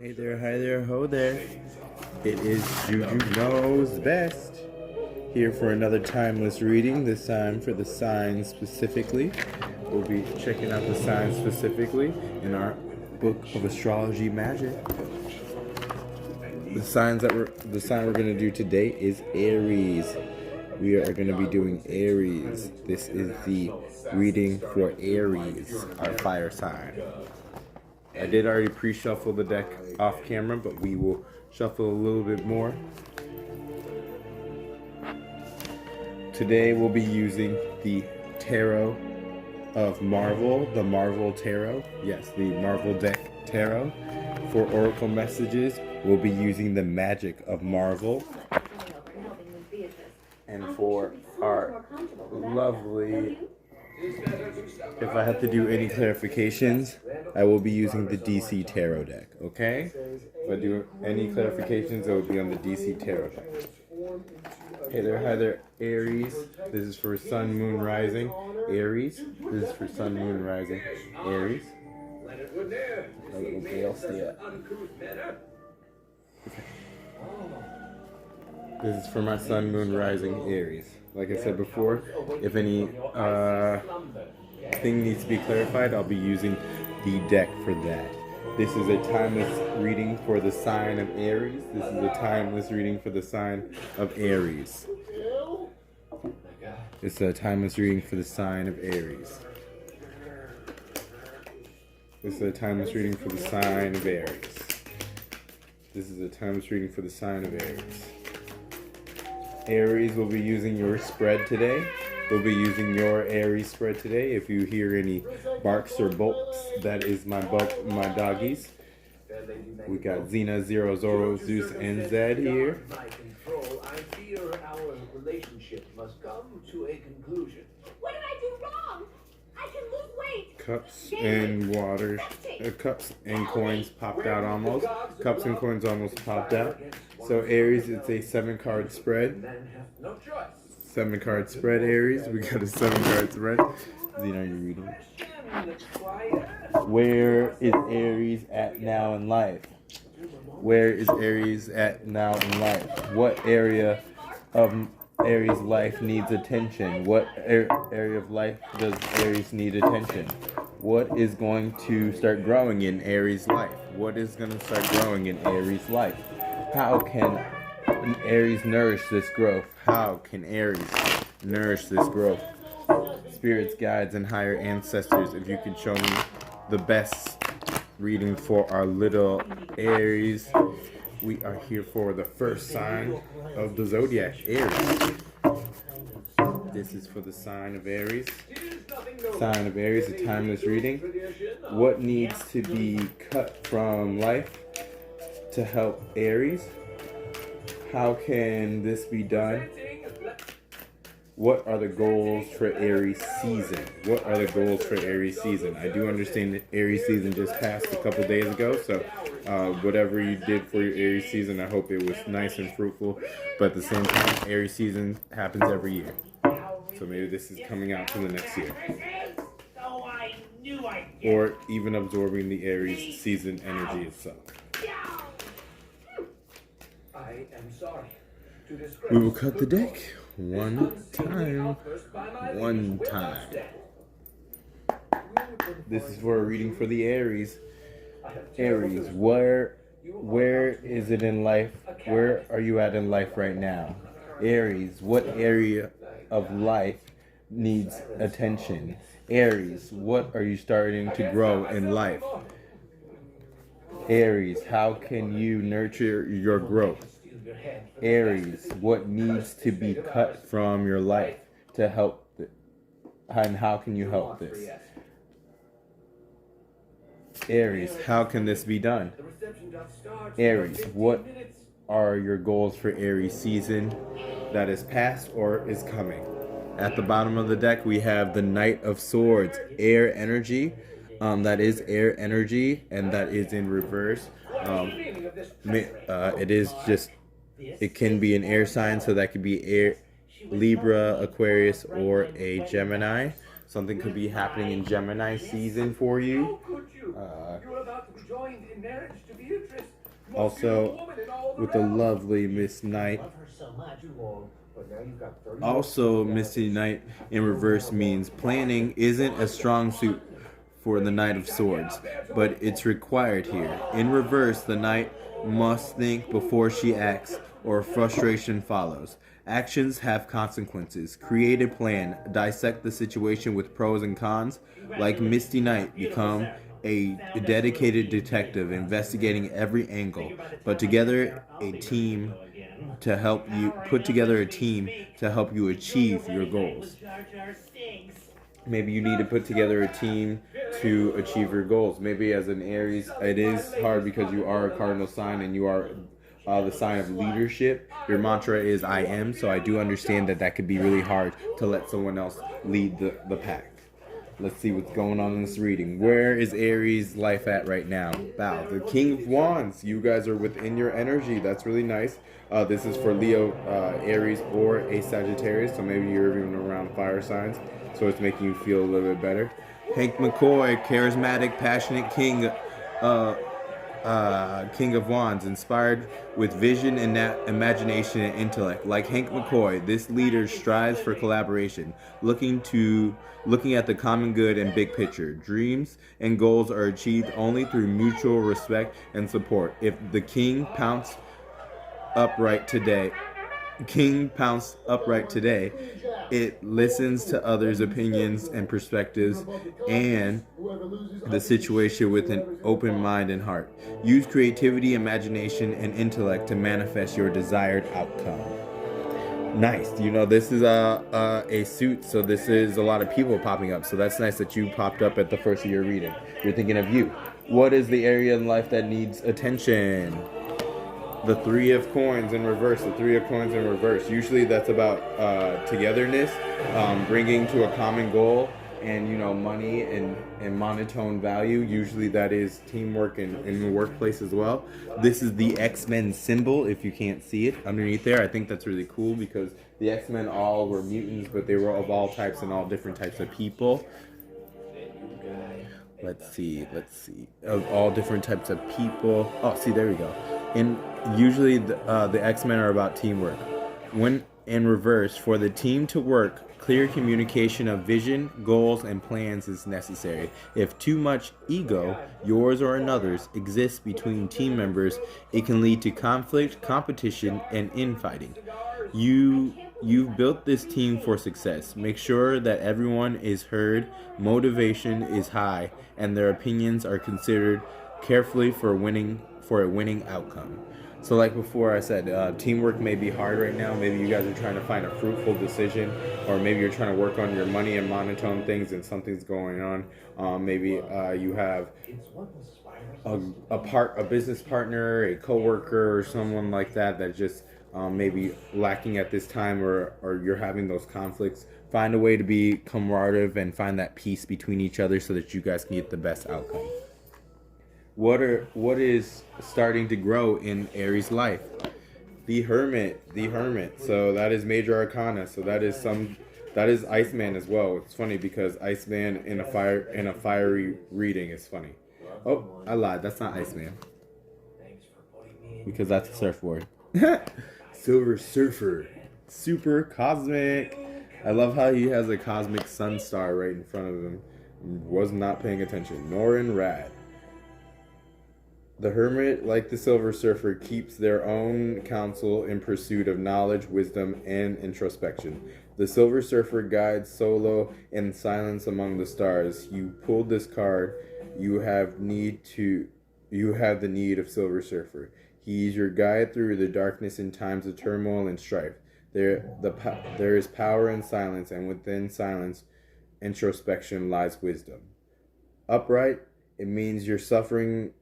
Hey there, hi there, ho there. It is Juju Knows Best. Here for another timeless reading, this time for the signs specifically. We'll be checking out the signs specifically in our book of astrology magic. The sign we're gonna do today is Aries. We are gonna be doing Aries. This is the reading for Aries, our fire sign. I did already pre-shuffle the deck off camera, but we will shuffle a little bit more. Today we'll be using the Tarot of Marvel, the Marvel Tarot. Yes, the Marvel deck Tarot. For oracle messages, we'll be using the Magic of Marvel. And for our lovely... If I have to do any clarifications, I will be using the DC Tarot deck, okay? If I do any clarifications, it will be on the DC Tarot deck. Hey there, hi there, Aries. This is for Sun, Moon, Rising, Aries. This is for Sun, Moon, Rising, Aries. A little Gale stay. Okay. This is for my Sun, Moon, Rising, Aries. Like I said before, if any thing needs to be clarified, I'll be using the deck for that. This is a timeless reading for the sign of Aries. This is a timeless reading for the sign of Aries. It's a timeless reading for the sign of Aries. This is a timeless reading for the sign of Aries. This is a timeless reading for the sign of Aries. Aries will be using your spread today. We'll be using your Aries spread today. If you hear any barks or bolts, that is my doggies. We got Xena, Zero, Zoro, Zeus, and Zed here. I fear our relationship must come to a conclusion. What did I do wrong? I can lose weight. Cups and water. Cups and coins popped out almost. Cups and coins almost popped out. So Aries, it's a 7-card spread. 7-card spread, Aries. We got a 7-card spread. Zena, are you reading? Where is Aries at now in life? Where is Aries at now in life? What area of Aries' life needs attention? What area of life does Aries need attention? What is going to start growing in Aries' life? What is going to start growing in Aries' life? How can Aries nourish this growth? How can Aries nourish this growth? Spirits, guides, and higher ancestors, if you could show me the best reading for our little Aries. We are here for the first sign of the zodiac, Aries. This is for the sign of Aries. Sign of Aries, a timeless reading. What needs to be cut from life to help Aries? How can this be done? What are the goals for Aries season? What are the goals for Aries season? I do understand that Aries season just passed a couple days ago, so whatever you did for your Aries season, I hope it was nice and fruitful. But at the same time, Aries season happens every year. So maybe this is coming out to the next year. Or even absorbing the Aries season energy itself. I am sorry. We will cut the deck one time. One time. This is for a reading for the Aries. Aries, where is it in life? Where are you at in life right now? Aries, what area of life needs attention? Aries, what are you starting to grow in life? Aries, how can you nurture your growth? Aries, what needs to be cut from your life to help and how can you help this? Aries, how can this be done? Aries, what are your goals for Aries season that is past or is coming? At the bottom of the deck, we have the Knight of Swords, air energy. That is air energy, and that is in reverse. It is just, it can be an air sign, so that could be air, Libra, Aquarius, or a Gemini. Something could be happening in Gemini season for you. How could you? You're about to be joined in marriage to Beatrice. Most Also, beautiful woman in all the with the realm. lovely Miss Knight. Love her so much. Too long, but now you've got 30 Also, Misty Knight in reverse means planning isn't a strong suit for the Knight of Swords, but it's required here. In reverse, the Knight must think before she acts, or frustration follows. Actions have consequences. Create a plan. Dissect the situation with pros and cons. Like Misty Knight, become a dedicated detective investigating every angle, but together a team to help you put together a team to help you achieve your goals. Maybe you need to put together a team to achieve your goals. Maybe as an Aries, it is hard because you are a cardinal sign and you are the sign of leadership. Your mantra is I am, so I do understand that that could be really hard to let someone else lead the pack. Let's see what's going on in this reading. Where is Aries' life at right now? Wow, the King of Wands. You guys are within your energy. That's really nice. This is for Leo, Aries, or a Sagittarius. So maybe you're even around fire signs. So it's making you feel a little bit better. Hank McCoy, charismatic, passionate king of Wands, inspired with vision and imagination and intellect. Like Hank McCoy, this leader strives for collaboration, looking at the common good and big picture. Dreams and goals are achieved only through mutual respect and support. If the king pounced upright today, it listens to others' opinions and perspectives and the situation with an open mind and heart. Use creativity, imagination, and intellect to manifest your desired outcome. Nice. You know, this is a suit, so this is a lot of people popping up. So that's nice that you popped up at the first of your reading. You're thinking of you. What is the area in life that needs attention? The Three of Coins in reverse. The Three of Coins in reverse. Usually that's about togetherness, bringing to a common goal, and money and monotone value. Usually that is teamwork in the workplace as well. This is the X-Men symbol, if you can't see it underneath there. I think that's really cool because the X-Men all were mutants, but they were of all types and all different types of people. Let's see. Of all different types of people. Oh, see, there we go. And usually the X-Men are about teamwork. When in reverse, for the team to work, clear communication of vision, goals, and plans is necessary. If too much ego, yours or another's, exists between team members, it can lead to conflict, competition, and infighting. You've built this team for success. Make sure that everyone is heard, motivation is high, and their opinions are considered carefully for a winning outcome. So like before I said, teamwork may be hard right now. Maybe you guys are trying to find a fruitful decision, or maybe you're trying to work on your money and monotone things and something's going on. Maybe you have a business partner, a coworker, or someone like that just maybe lacking at this time, or you're having those conflicts. Find a way to be camaraderie and find that peace between each other so that you guys can get the best outcome. What is starting to grow in Aries' life? The Hermit. So that is major arcana. So that is Iceman as well. It's funny because Iceman in a fiery reading is funny. Oh, I lied. That's not Iceman. Because that's a surfboard. Silver Surfer. Super cosmic. I love how he has a cosmic sun star right in front of him. Was not paying attention. Norin Rad. The Hermit, like the Silver Surfer, keeps their own counsel in pursuit of knowledge, wisdom, and introspection. The Silver Surfer guides solo in silence among the stars. You pulled this card. You have the need of Silver Surfer. He is your guide through the darkness in times of turmoil and strife. There is power in silence, and within silence, introspection lies wisdom. Upright, it means you're surfing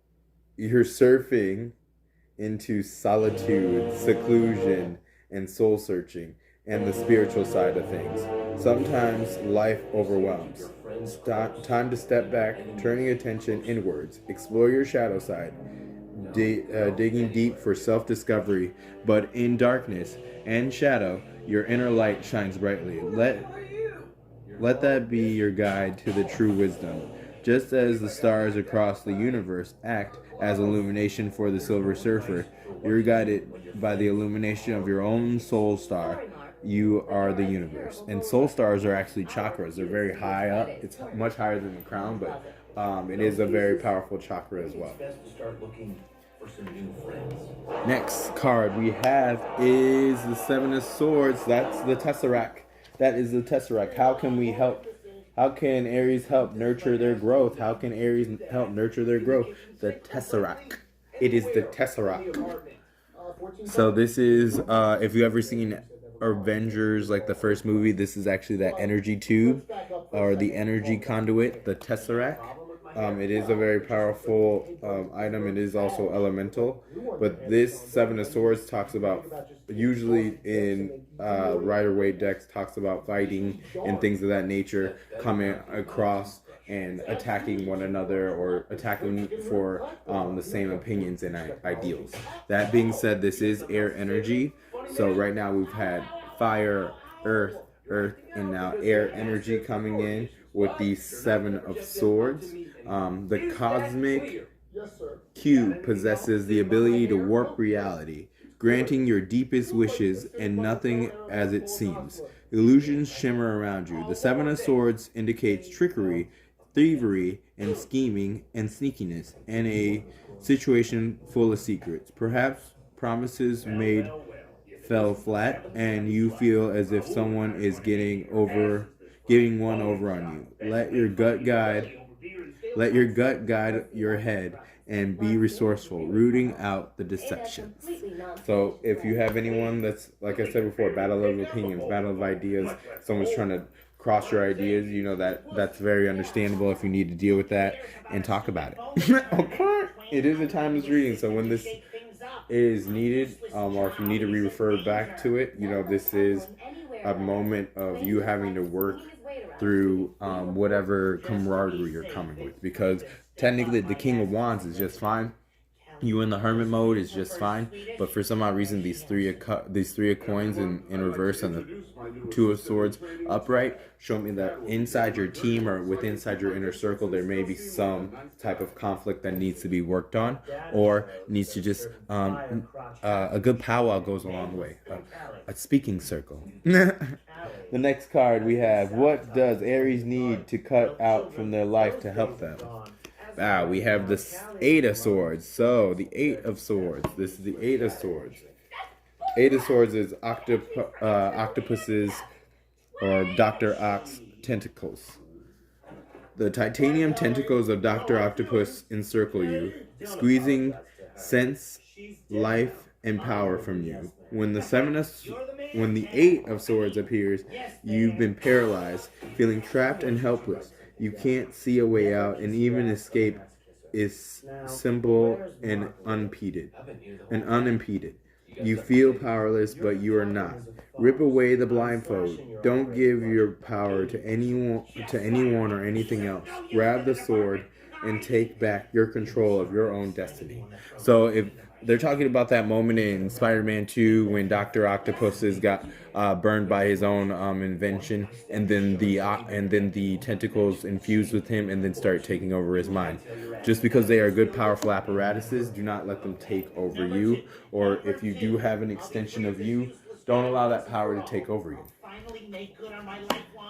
into solitude, seclusion, and soul searching, and the spiritual side of things. Sometimes life overwhelms. Time to step back, turning attention inwards. Explore your shadow side, digging deep for self-discovery, but Let that be your guide to the true wisdom. Just as the stars across the universe act as illumination for the Silver Surfer, you're guided by the illumination of your own soul star. You are the universe. And soul stars are actually chakras. They're very high up. It's much higher than the crown, but it is a very powerful chakra as well. Next card we have is the Seven of Swords. That's the Tesseract. That is the Tesseract. How can we help? How can Aries help nurture their growth? How can Aries help nurture their growth? The Tesseract. It is the Tesseract. So this is, if you've ever seen Avengers, like the first movie, this is actually that energy tube or the energy conduit, the Tesseract. It is a very powerful item. It is also elemental. But this Seven of Swords talks about, usually in Rider-Waite decks, talks about fighting and things of that nature, coming across and attacking one another or attacking for the same opinions and ideals. That being said, this is air energy. So right now we've had fire, earth, and now air energy coming in with the Seven of Swords. The cosmic cube possesses the ability to warp reality, granting your deepest wishes and nothing as it seems. Illusions shimmer around you. The Seven of Swords indicates trickery, thievery, and scheming and sneakiness, and a situation full of secrets. Perhaps promises made fell flat, and you feel as if someone is giving one over on you. Let your gut guide your head and be resourceful, rooting out the deceptions. So if you have anyone that's, like I said before, battle of opinions, battle of ideas, someone's trying to cross your ideas, you know, that's very understandable if you need to deal with that and talk about it. Okay. It is a timeless reading, so when this is needed, or if you need to refer back to it, you know, this is a moment of you having to work through whatever camaraderie you're coming with, because technically the King of Wands is just fine. You in the Hermit mode is just fine, but for some odd reason these three of coins in reverse and the Two of Swords upright show me that inside your team or inside your inner circle there may be some type of conflict that needs to be worked on, or needs to just a good powwow goes a long way. A speaking circle. The next card we have: what does Aries need to cut out from their life to help them? We have the Eight of Swords. So, the Eight of Swords. This is the Eight of Swords. Eight of Swords is octopuses or Dr. Ox tentacles. The titanium tentacles of Dr. Octopus encircle you, squeezing sense, life, and power from you. When the Eight of Swords appears, you've been paralyzed, feeling trapped and helpless. You can't see a way out, and even escape is simple and unimpeded. You feel powerless, but you are not. Rip away the blindfold. Don't give your power to anyone or anything else. Grab the sword and take back your control of your own destiny. So if they're talking about that moment in Spider-Man 2 when Dr. Octopus got burned by his own invention, and then the tentacles infused with him and then start taking over his mind. Just because they are good, powerful apparatuses, do not let them take over you. Or if you do have an extension of you, don't allow that power to take over you.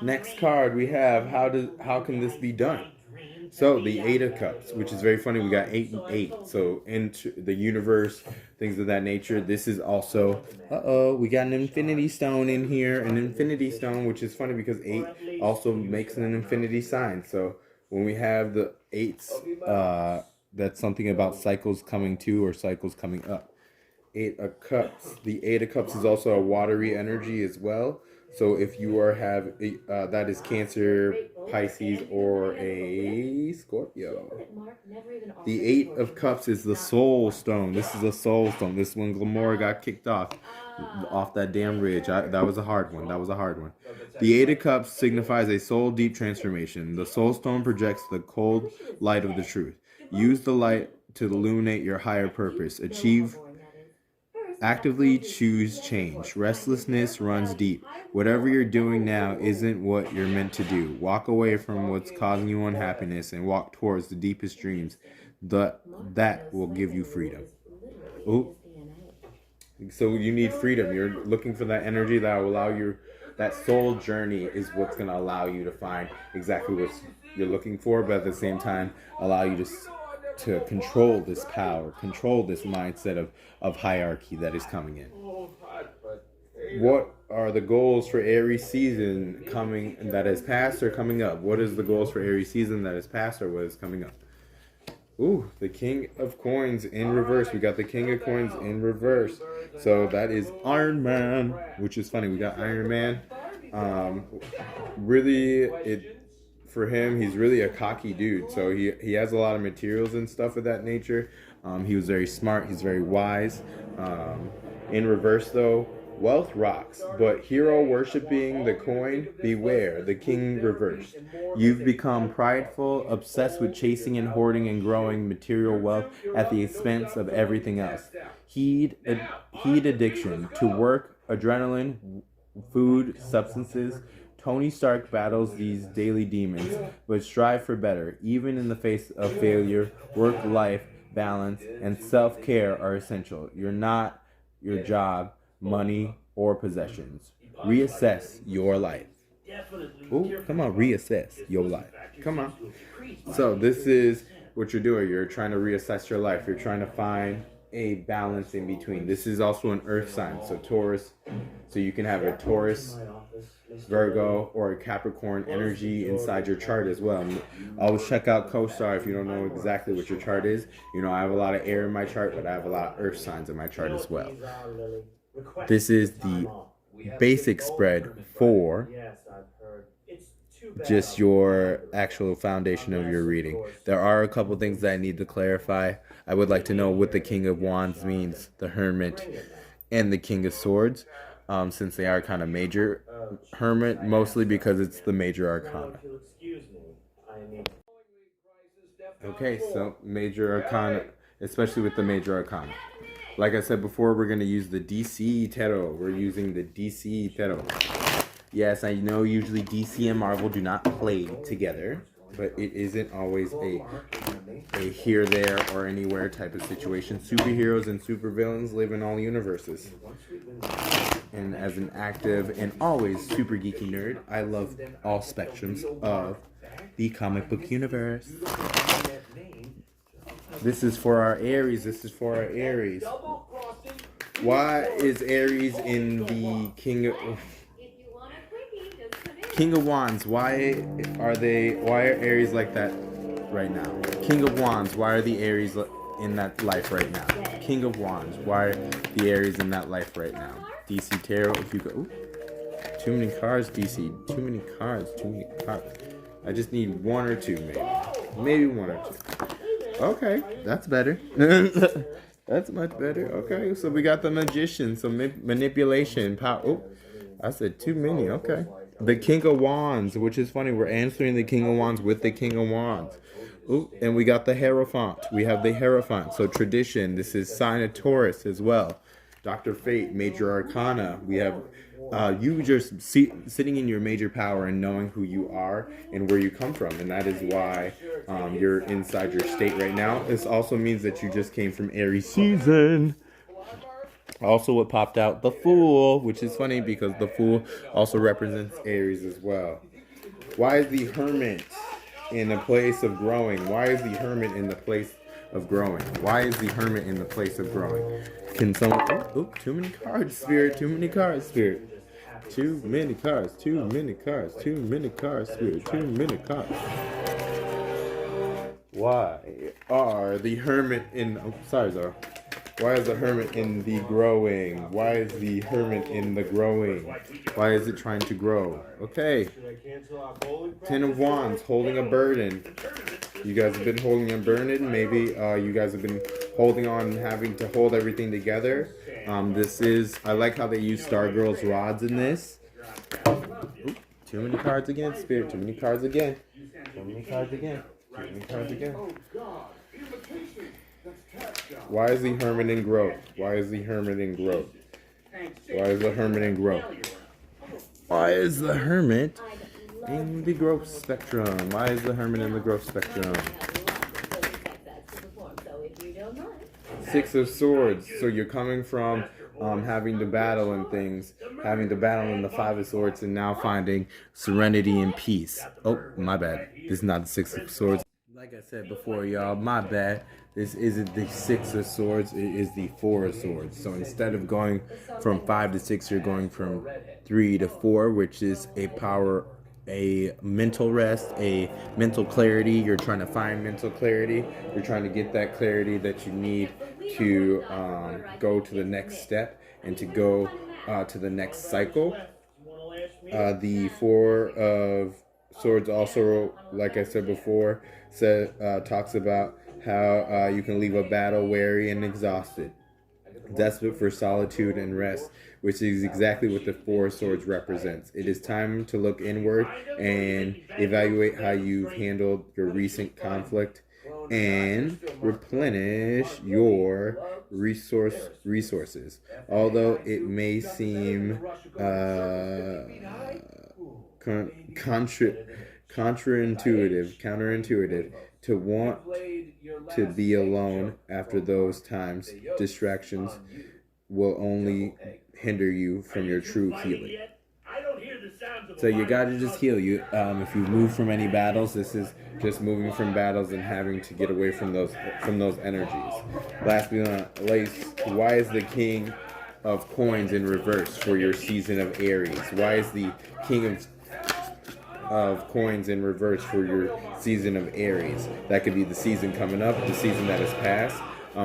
Next card we have: how can this be done? So the Eight of Cups, which is very funny. We got 8 and 8. So into the universe, things of that nature. This is also, we got an Infinity Stone in here. An Infinity Stone, which is funny because 8 also makes an infinity sign. So when we have the 8s, that's something about cycles coming to or cycles coming up. 8 of Cups. The 8 of Cups is also a watery energy as well. So if you that is Cancer, Pisces, or a Scorpio. The Eight of Cups is the Soul Stone. This is the Soul Stone. This is when Glamora got kicked off that damn ridge. That was a hard one. The Eight of Cups signifies a soul deep transformation. The Soul Stone projects the cold light of the truth. Use the light to illuminate your higher purpose. Achieve Actively choose change. Restlessness runs deep. Whatever you're doing now isn't what you're meant to do. Walk away from what's causing you unhappiness and walk towards the deepest dreams. That will give you freedom. Ooh. So you need freedom. You're looking for that energy that will allow you. That soul journey is what's going to allow you to find exactly what you're looking for, but at the same time, allow you to control this power, control this mindset of hierarchy that is coming in. What are the goals for Aries season coming that is past or coming up? What is the goals for Aries season that is past or what is coming up? Ooh, the King of Coins in reverse. We got the King of Coins in reverse. So that is Iron Man, which is funny. We got Iron Man. For him, he's really a cocky dude. So he has a lot of materials and stuff of that nature. He was very smart. He's very wise. In reverse, though, wealth rocks, but hero worshipping the coin, beware, the king reversed. You've become prideful, obsessed with chasing and hoarding and growing material wealth at the expense of everything else. Heed addiction to work, adrenaline, food, substances. Tony Stark battles these daily demons, but strive for better. Even in the face of failure, work-life balance and self-care are essential. You're not your job, money, or possessions. Reassess your life. Oh, come on, reassess your life. Come on. So this is what you're doing. You're trying to reassess your life. You're trying to find a balance in between. This is also an earth sign, so Taurus. So you can have a Taurus, Virgo, or a Capricorn energy inside your chart as well. Always check out CoStar if you don't know exactly what your chart is. You know, I have a lot of air in my chart, but I have a lot of earth signs in my chart as well. This is the basic spread for just your actual foundation of your reading. There are a couple things that I need to clarify. I would like to know what the King of Wands means, the Hermit, and the King of Swords, since they are kind of major. Hermit, mostly because it's the major arcana. Okay, so major arcana, especially with the major arcana. Like I said before, we're going to use the DC Tarot. We're using the DC Tarot. Yes, I know usually DC and Marvel do not play together, but it isn't always a here, there, or anywhere type of situation. Superheroes and supervillains live in all universes. And as an active and always super geeky nerd, I love all spectrums of the comic book universe. This is for our Aries. This is for our Aries. Why is Aries in the King of Wands? Why are Aries like that right now? King of Wands, why are the Aries in that life right now? King of Wands, why are the Aries in that life right now? DC Tarot, if you go... Ooh, too many cards, DC. Too many cards. I just need one or two, maybe. Maybe one or two. Okay, that's better. That's much better. Okay, so we got the Magician, so manipulation, power. Oh, I said too many. Okay. The King of Wands, which is funny. We're answering the King of Wands with the King of Wands. Ooh, and we got the Hierophant. We have the Hierophant. So tradition. This is sign of Taurus as well. Dr. Fate, major arcana. We have you just sitting in your major power and knowing who you are and where you come from. And that is why you're inside your state right now. This also means that you just came from Aries season. Also, what popped out, the Fool, which is funny because the Fool also represents Aries as well. Why is the Hermit in a place of growing? Why is the Hermit in the place of growing? Why is the Hermit in the place of growing? Can someone... Oh, too many cards, Spirit. Too many cards, Spirit. Too many cards. Too many cards. Too many cards, Spirit. Too many cards. Why are the Hermit in... Oh, sorry, Zara. Why is the Hermit in the growing? Why is the Hermit in the growing? Why is it trying to grow? Okay. Ten of Wands, holding a burden. You guys have been holding a burden. Maybe you guys have been holding on, having to hold everything together. This is... I like how they use Stargirl's rods in this. Ooh, too many cards again, Spirit. Too many cards again. Too many cards again. Too many cards again. Why is the hermit in growth? Why is the hermit in growth? Why is the hermit in growth? Why is the hermit in the growth spectrum? Why is the hermit in the growth spectrum? Six of Swords. So you're coming from having to battle and things, having to battle in the Five of Swords, and now finding serenity and peace. Oh, my bad. This is not the Six of Swords. Like I said before, y'all, my bad. This isn't the Six of Swords. It is the Four of Swords. So instead of going from 5 to 6, you're going from 3 to 4, which is a mental rest, a mental clarity. You're trying to find mental clarity. You're trying to get that clarity that you need to go to the next step and to go to the next cycle. The Four of Swords also, like I said before, talks about how you can leave a battle weary and exhausted, desperate for solitude and rest, which is exactly what the Four of Swords represents. It is time to look inward and evaluate how you've handled your recent conflict and replenish your resources. Although it may seem counterintuitive to want to be alone after those times, distractions will only hinder you from your true healing. So you gotta just heal. If you move from any battles, this is just moving from battles and having to get away from those energies. Lastly, why is the King of Coins in reverse for your season of Aries? Why is the King of Coins in reverse for your season of Aries? That could be the season coming up, the season that has passed.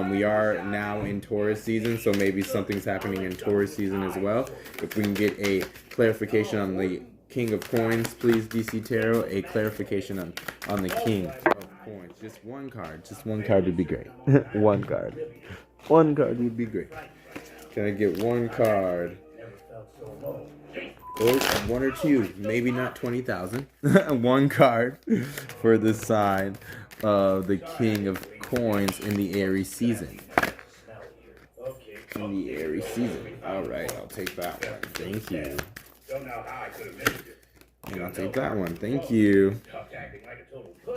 We are now in Taurus season, so maybe something's happening in Taurus season as well. If we can get a clarification on the King of Coins, please, DC Tarot, a clarification on the King of Coins. Just one card. Just one card would be great. One card. One card would be great. Can I get one card? Or one or two, maybe not 20,000. One card for the sign of the King of Coins in the Aries season. In the Aries season. All right, I'll take that one. Thank you. And I'll take that one. Thank you.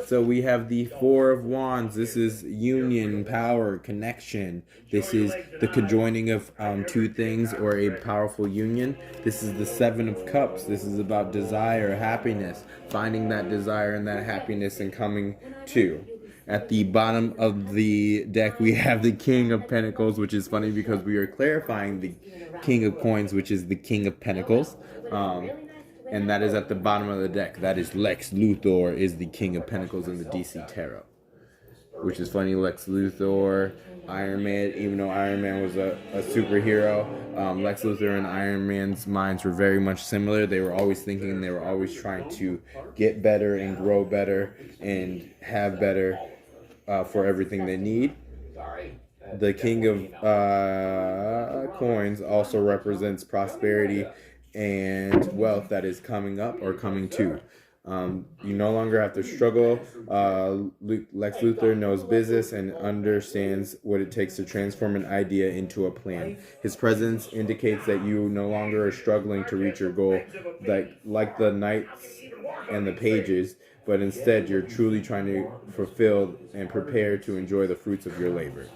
So we have the Four of Wands. This is union, power, connection. This is the conjoining of two things or a powerful union. This is the Seven of Cups. This is about desire, happiness, finding that desire and that happiness and coming to. At the bottom of the deck, we have the King of Pentacles, which is funny because we are clarifying the King of Coins, which is the King of Pentacles. And that is at the bottom of the deck. That is Lex Luthor is the King of Pentacles in the DC Tarot. Which is funny, Lex Luthor, Iron Man, even though Iron Man was a superhero, Lex Luthor and Iron Man's minds were very much similar. They were always thinking, they were always trying to get better and grow better and have better for everything they need. The King of Coins also represents prosperity and wealth that is coming up or coming to. You no longer have to struggle. Lex Luthor knows business and understands what it takes to transform an idea into a plan. His presence indicates that you no longer are struggling to reach your goal, like the knights and the pages, but instead you're truly trying to fulfill and prepare to enjoy the fruits of your labor.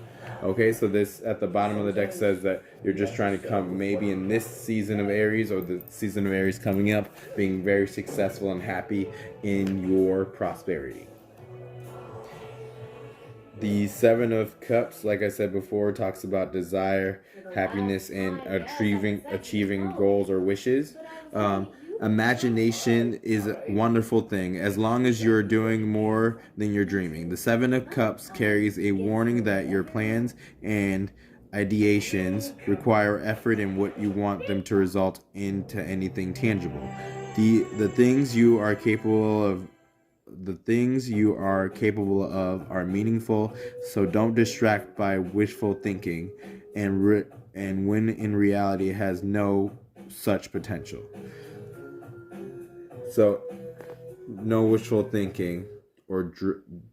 Okay, so this at the bottom of the deck says that you're just trying to come maybe in this season of Aries or the season of Aries coming up, being very successful and happy in your prosperity. The Seven of Cups, like I said before, talks about desire, happiness, and achieving goals or wishes. Imagination is a wonderful thing as long as you're doing more than you're dreaming. The Seven of Cups carries a warning that your plans and ideations require effort in what you want them to result into anything tangible. The things you are capable of are meaningful, so don't distract by wishful thinking and when in reality it has no such potential. So, no wishful thinking, or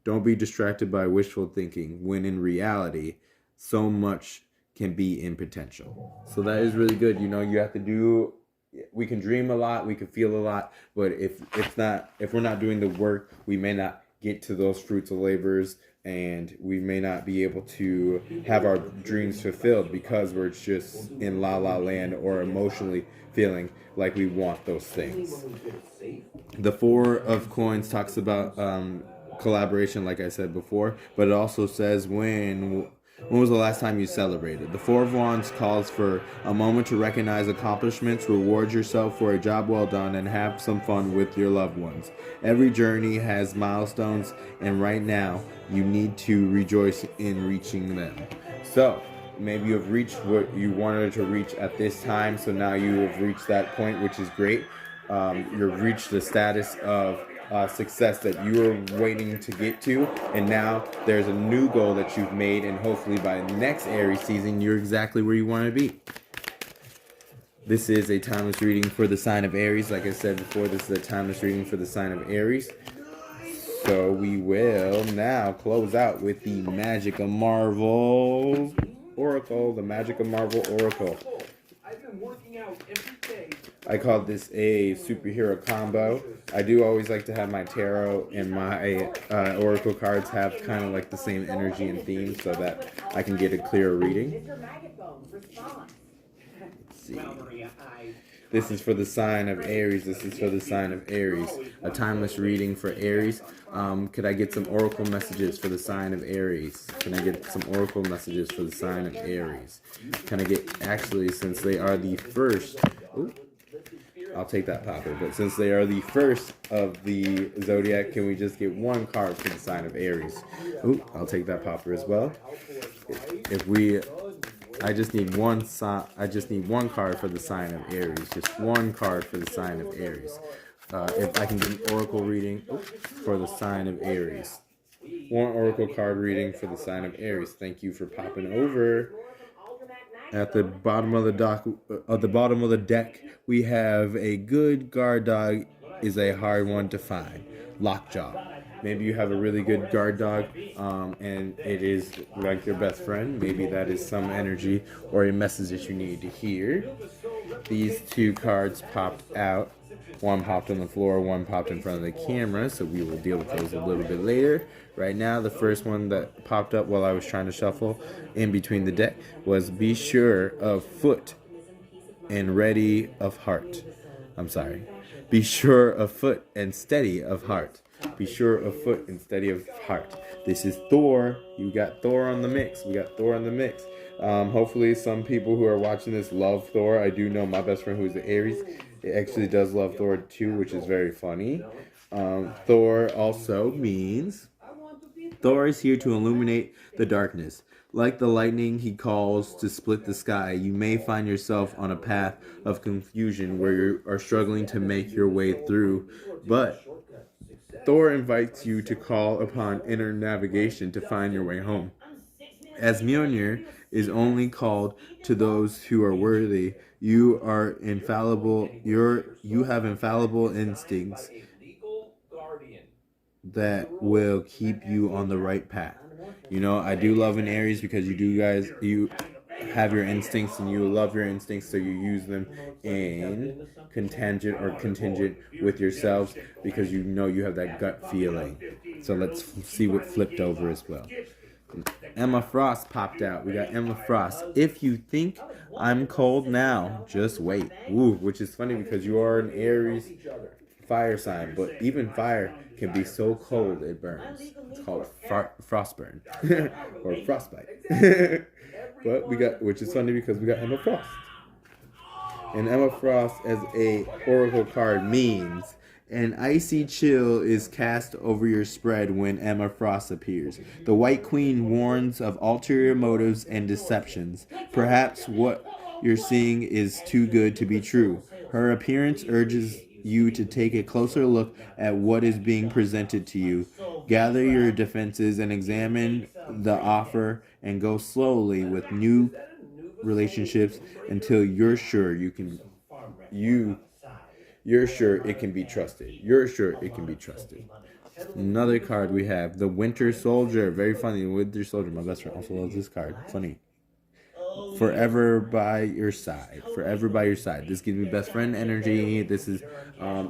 don't be distracted by wishful thinking when in reality so much can be in potential. So that is really good. You have to do. We can dream a lot, we can feel a lot, but if we're not doing the work, we may not get to those fruits of labors, and we may not be able to have our dreams fulfilled because we're just in la la land or emotionally feeling like we want those things. The Four of Coins talks about collaboration, like I said before, but it also says when was the last time you celebrated? The Four of Wands calls for a moment to recognize accomplishments, reward yourself for a job well done, and have some fun with your loved ones. Every journey has milestones, and right now you need to rejoice in reaching them. So, maybe you have reached what you wanted to reach at this time, so now you have reached that point, which is great. You've reached the status of success that you were waiting to get to, and now there's a new goal that you've made, and hopefully by next Aries season, you're exactly where you want to be. This is a timeless reading for the sign of Aries. Like I said before, this is a timeless reading for the sign of Aries. So we will now close out with the Magic of Marvel Oracle. The Magic of Marvel Oracle. I've been working out every day. I call this a superhero combo. I do always like to have my tarot and my oracle cards have kind of like the same energy and theme so that I can get a clearer reading. Let's see. This is for the sign of Aries. This is for the sign of Aries. A timeless reading for Aries. Could I get some oracle messages for the sign of Aries? Can I get some oracle messages for the sign of Aries? Can I get, actually, since they are the first... Ooh, I'll take that popper, but since they are the first of the zodiac, can we just get one card for the sign of Aries? Ooh, I'll take that popper as well. I just need one card for the sign of Aries. Just one card for the sign of Aries. If I can get an oracle reading for the sign of Aries. One oracle card reading for the sign of Aries. Thank you for popping over. At the bottom of the deck, we have a good guard dog is a hard one to find. Lockjaw. Maybe you have a really good guard dog, and it is like your best friend. Maybe that is some energy or a message that you need to hear. These two cards popped out. One popped on the floor, one popped in front of the camera, so we will deal with those a little bit later. Right now, the first one that popped up while I was trying to shuffle in between the deck was be sure of foot and ready of heart. I'm sorry. Be sure of foot and steady of heart. Be sure of foot and steady of heart. This is Thor. You got Thor on the mix. We got Thor on the mix. Hopefully some people who are watching this love Thor. I do know my best friend who's the Aries. It actually does love Thor too, which is very funny. Thor also means Thor is here to illuminate the darkness. Like the lightning he calls to split the sky, you may find yourself on a path of confusion where you are struggling to make your way through. But Thor invites you to call upon inner navigation to find your way home. As Mjolnir is only called to those who are worthy, you are infallible. You have infallible instincts that will keep you on the right path. I do love an Aries because you have your instincts and you love your instincts, so you use them in contingent with yourselves because you have that gut feeling. So let's see what flipped over as well. Emma Frost popped out. We got Emma Frost. If you think I'm cold now, just wait. Ooh, which is funny because you are an Aries fire sign, but even fire can be so cold it burns. It's called frostburn or frostbite. But which is funny because we got Emma Frost. And Emma Frost as a oracle card means an icy chill is cast over your spread when Emma Frost appears. The White Queen warns of ulterior motives and deceptions. Perhaps what you're seeing is too good to be true. Her appearance urges you to take a closer look at what is being presented to you. Gather your defenses and examine the offer and go slowly with new relationships until you're sure you're sure it can be trusted. You're sure it can be trusted. Another card we have, the Winter Soldier. Very funny, Winter Soldier. My best friend also loves this card. Funny. Forever by your side. Forever by your side. This gives me best friend energy. This is,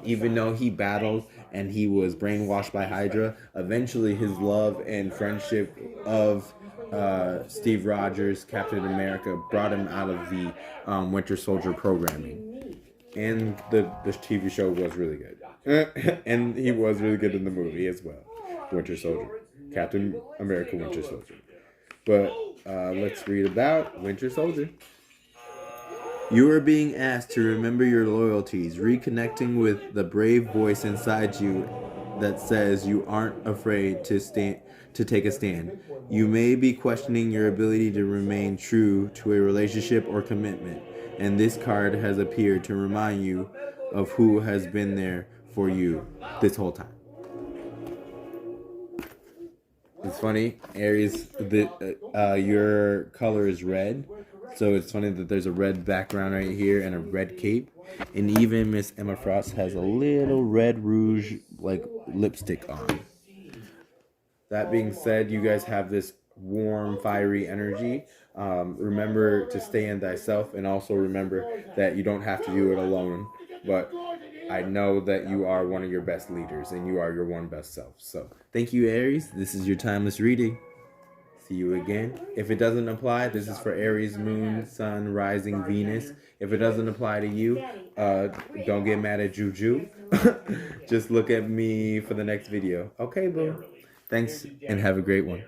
even though he battled and he was brainwashed by Hydra, eventually his love and friendship of Steve Rogers, Captain America, brought him out of the Winter Soldier programming. And the TV show was really good. And he was really good in the movie as well. Winter Soldier. Captain America Winter Soldier. But let's read about Winter Soldier. You are being asked to remember your loyalties, reconnecting with the brave voice inside you that says you aren't afraid to take a stand. You may be questioning your ability to remain true to a relationship or commitment, and this card has appeared to remind you of who has been there for you this whole time. It's funny, Aries, your color is red, so it's funny that there's a red background right here and a red cape, and even Miss Emma Frost has a little red rouge like lipstick on. That being said, you guys have this warm, fiery energy. Remember to stay in thyself, and also remember that you don't have to do it alone, but I know that you are one of your best leaders and you are your one best self. So thank you, Aries. This is your timeless reading. See you again. If it doesn't apply, this is for Aries, Moon, Sun, Rising, Venus. If it doesn't apply to you, don't get mad at Juju. Just look at me for the next video. Okay, boo. Thanks and have a great one.